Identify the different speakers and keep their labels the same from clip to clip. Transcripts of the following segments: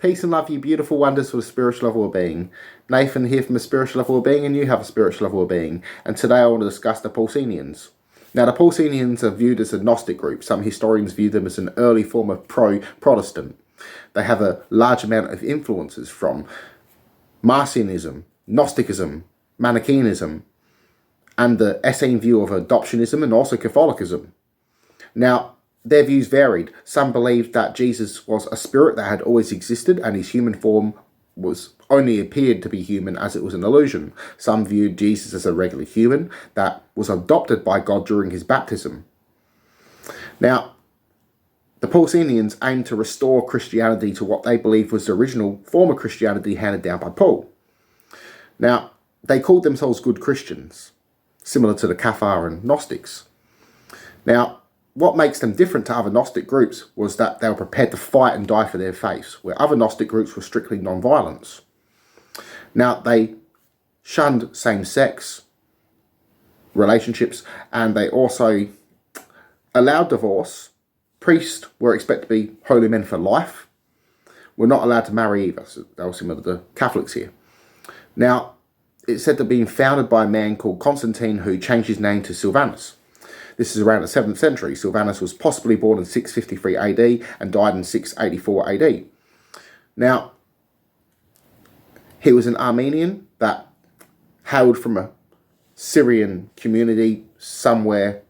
Speaker 1: Peace and love, you beautiful wonders for the spiritual level of being. Nathan here from the spiritual level of being, and you have a spiritual level of being. And today I want to discuss the Paulicians. Now, the Paulicians are viewed as a Gnostic group. Some historians view them as an early form of protestant. They have a large amount of influences from Marcionism, Gnosticism, Manichaeism, and the Essene view of adoptionism and also Catholicism. Now, their views varied. Some believed that Jesus was a spirit that had always existed and his human form was only appeared to be human as it was an illusion. Some viewed Jesus as a regular human that was adopted by God during his baptism. Now, the Paulicians aimed to restore Christianity to what they believed was the original form of Christianity handed down by Paul. Now, they called themselves good Christians, similar to the Cathar and Gnostics. Now, what makes them different to other Gnostic groups was that they were prepared to fight and die for their faiths, where other Gnostic groups were strictly non-violence. Now, they shunned same-sex relationships, and they also allowed divorce. Priests were expected to be holy men for life. Were not allowed to marry either, so they were similar to the Catholics here. Now, it's said to have been founded by a man called Constantine, who changed his name to Sylvanus. This is around the 7th century. Sylvanus was possibly born in 653 AD and died in 684 AD. Now, he was an Armenian that hailed from a Syrian community somewhere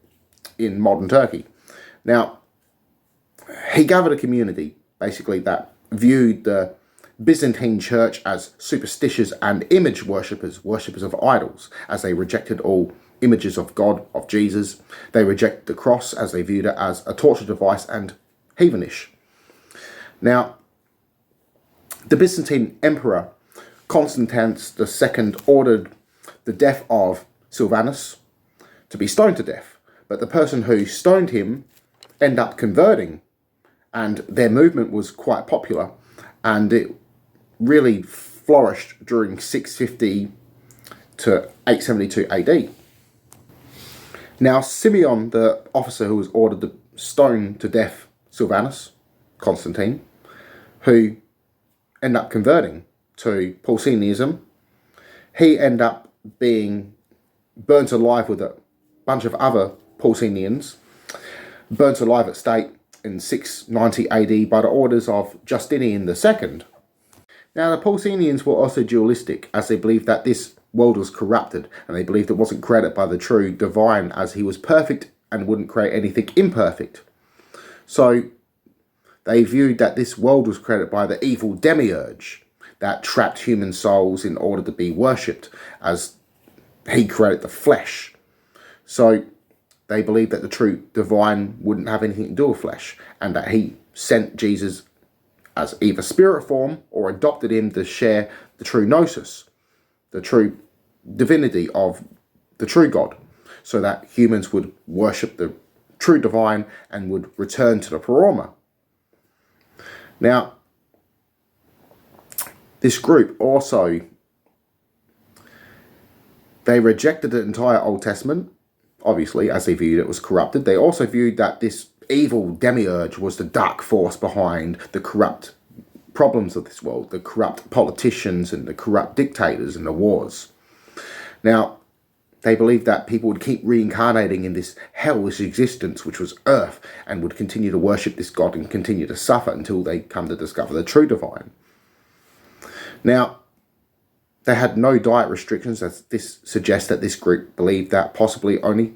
Speaker 1: in modern Turkey. Now, he gathered a community, basically, that viewed the Byzantine church as superstitious and image worshippers of idols, as they rejected all images of God, of Jesus. They rejected the cross as they viewed it as a torture device and heathenish. Now, the Byzantine Emperor Constantine II ordered the death of Sylvanus to be stoned to death, but the person who stoned him ended up converting, and their movement was quite popular, and it really flourished during 650 to 872 AD. Now, Simeon, the officer who was ordered to stone to death Sylvanus, Constantine, who ended up converting to paulicianism, he ended up being burnt alive with a bunch of other Paulicians, burnt alive at stake in 690 AD by the orders of Justinian II. Now, the Paulicians were also dualistic, as they believed that this world was corrupted, and they believed it wasn't created by the true divine, as he was perfect and wouldn't create anything imperfect. So they viewed that this world was created by the evil demiurge that trapped human souls in order to be worshipped, as he created the flesh. So they believed that the true divine wouldn't have anything to do with flesh, and that he sent Jesus as either spirit form or adopted him to share the true gnosis, the true divinity of the true God, so that humans would worship the true divine and would return to the Paroma. Now, this group also, they rejected the entire Old Testament, obviously, as they viewed it was corrupted. They also viewed that this evil demiurge was the dark force behind the corrupt problems of this world, the corrupt politicians and the corrupt dictators and the wars. Now, they believed that people would keep reincarnating in this hellish existence, which was earth, and would continue to worship this god and continue to suffer until they come to discover the true divine. Now, they had no diet restrictions, as this suggests that this group believed that possibly only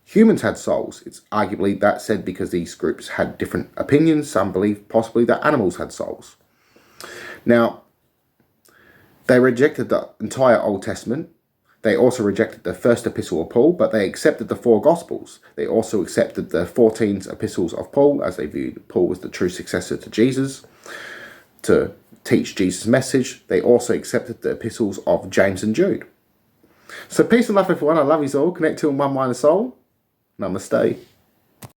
Speaker 1: humans had souls. It's arguably that said because these groups had different opinions. Some believed possibly that animals had souls. Now, they rejected the entire Old Testament. They also rejected the first epistle of Paul, but they accepted the 4 Gospels. They also accepted the 14 epistles of Paul, as they viewed Paul as the true successor to Jesus, to teach Jesus' message. They also accepted the epistles of James and Jude. So peace and love, everyone. I love you all. Connect to in one mind and soul. Namaste.